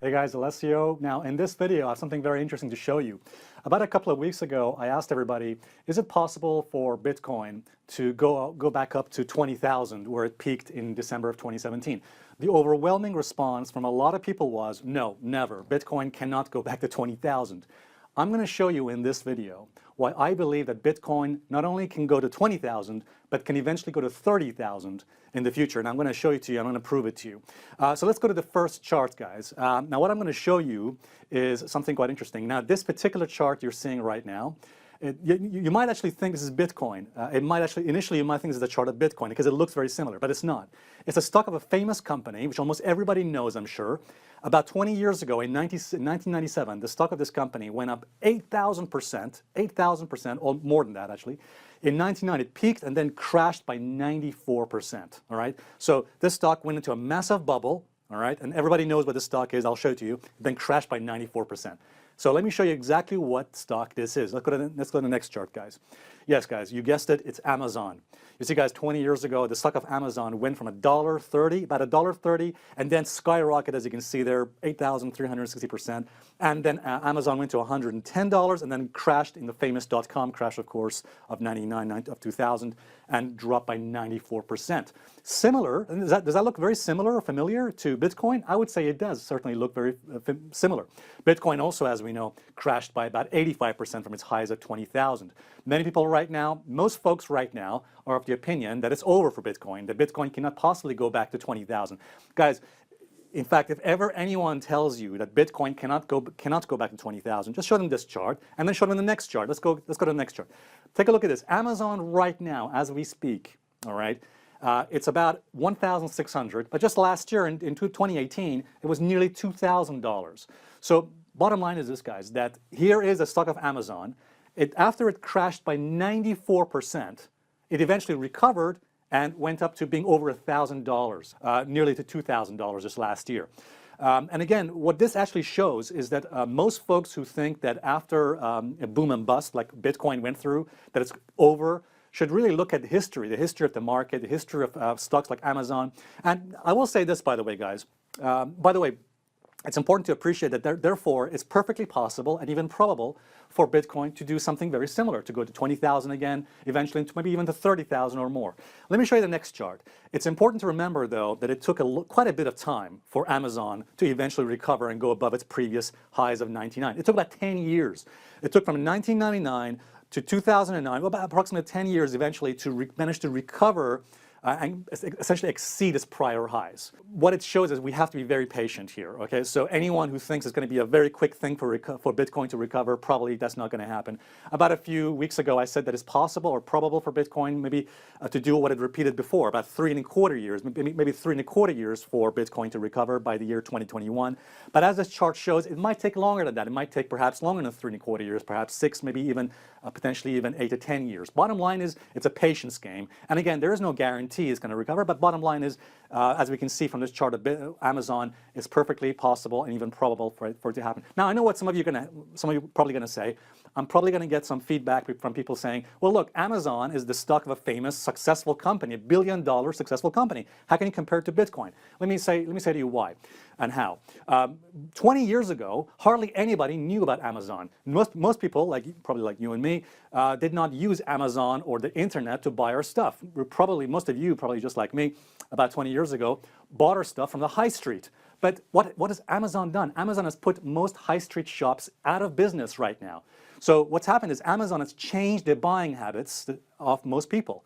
Hey guys, Alessio. Now in this video I have something very interesting to show you. About a couple of weeks ago I asked everybody, is it possible for Bitcoin to go back up to 20,000 where it peaked in December of 2017? The overwhelming response from a lot of people was, no, never. Bitcoin cannot go back to 20,000. I'm going to show you in this video why I believe that Bitcoin not only can go to 20,000, but can eventually go to 30,000 in the future. And I'm going to show it to you. I'm going to prove it to you. So let's go to the first chart, guys. Now what I'm going to show you is something quite interesting. Now this particular chart you're seeing right now, you might actually think this is Bitcoin. Initially you might think this is the chart of Bitcoin because it looks very similar, but it's not. It's a stock of a famous company, which almost everybody knows, I'm sure. About 20 years ago, in 1997, the stock of this company went up 8,000%, or more than that actually. In 1999, it peaked and then crashed by 94%, all right? So this stock went into a massive bubble, all right? And everybody knows what this stock is. I'll show it to you. It then crashed by 94%. So let me show you exactly what stock this is. Let's go to the next chart, guys. Yes, guys, you guessed it, it's Amazon. You see, guys, 20 years ago, the stock of Amazon went from $1.30, about $1.30, and then skyrocketed, as you can see there, 8,360%. And then Amazon went to $110 and then crashed in the famous .com crash, of course, of 2000, and dropped by 94%. Similar, does that look very similar or familiar to Bitcoin? I would say it does certainly look very similar. Bitcoin also, as we know, crashed by about 85% from its highs at 20,000. Many people right now, most folks right now, are of the opinion that it's over for Bitcoin, that Bitcoin cannot possibly go back to 20,000. Guys, in fact, if ever anyone tells you that Bitcoin cannot go back to 20,000, just show them this chart and then show them the next chart. Let's go to the next chart. Take a look at this. Amazon right now, as we speak, all right, it's about 1,600, but just last year in 2018, it was nearly $2,000. So bottom line is this, guys, that here is a stock of Amazon. After it crashed by 94%, it eventually recovered and went up to being over $1,000, nearly to $2,000 just last year. And again, what this actually shows is that most folks who think that after a boom and bust like Bitcoin went through, that it's over, should really look at the history of the market, the history of stocks like Amazon. And I will say this, by the way, guys. By the way, it's important to appreciate that therefore it's perfectly possible and even probable for Bitcoin to do something very similar, to go to 20,000 again, eventually to maybe even to 30,000 or more. Let me show you the next chart. It's important to remember, though, that it took quite a bit of time for Amazon to eventually recover and go above its previous highs of 99. It took about 10 years. It took from 1999 to 2009, about approximately 10 years eventually to manage to recover and essentially exceed its prior highs. What it shows is we have to be very patient here, okay? So anyone who thinks it's going to be a very quick thing for Bitcoin to recover, probably that's not going to happen. About a few weeks ago, I said that it's possible or probable for Bitcoin maybe to do what it repeated before, about 3.25 years, maybe 3.25 years for Bitcoin to recover by the year 2021. But as this chart shows, it might take longer than that. It might take perhaps longer than 3.25 years, perhaps 6, maybe even potentially even 8 to 10 years. Bottom line is it's a patience game. And again, there is no guarantee it's going to recover, but bottom line is, as we can see from this chart, Amazon is perfectly possible and even probable for it to happen. Now, I know what some of you are probably going to say. I'm probably going to get some feedback from people saying, well, look, Amazon is the stock of a famous, successful company, $1 billion successful company. How can you compare it to Bitcoin? Let me say to you why and how. 20 years ago, hardly anybody knew about Amazon. Most people, probably like you and me, did not use Amazon or the internet to buy our stuff. Most of you, probably just like me, about 20 years ago, bought our stuff from the high street. But what has Amazon done? Amazon has put most high street shops out of business right now. So what's happened is Amazon has changed the buying habits of most people.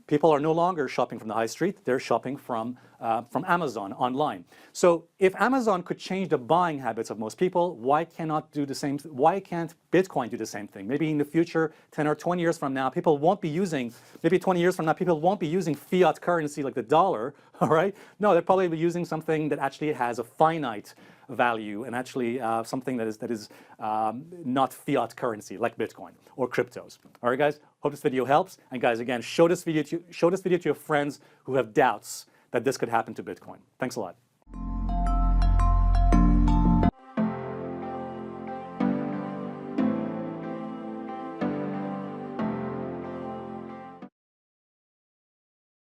People are no longer shopping from the high street, they're shopping from Amazon online. So if Amazon could change the buying habits of most people, why can't Bitcoin do the same thing? Maybe in the future, 10 or 20 years from now, people won't be using, maybe 20 years from now, people won't be using fiat currency like the dollar, all right? No, they'll probably be using something that actually has a finite value and actually something that is not fiat currency like Bitcoin or cryptos. All right, guys, hope this video helps. And guys, again, show this video to your friends who have doubts that this could happen to Bitcoin. Thanks a lot.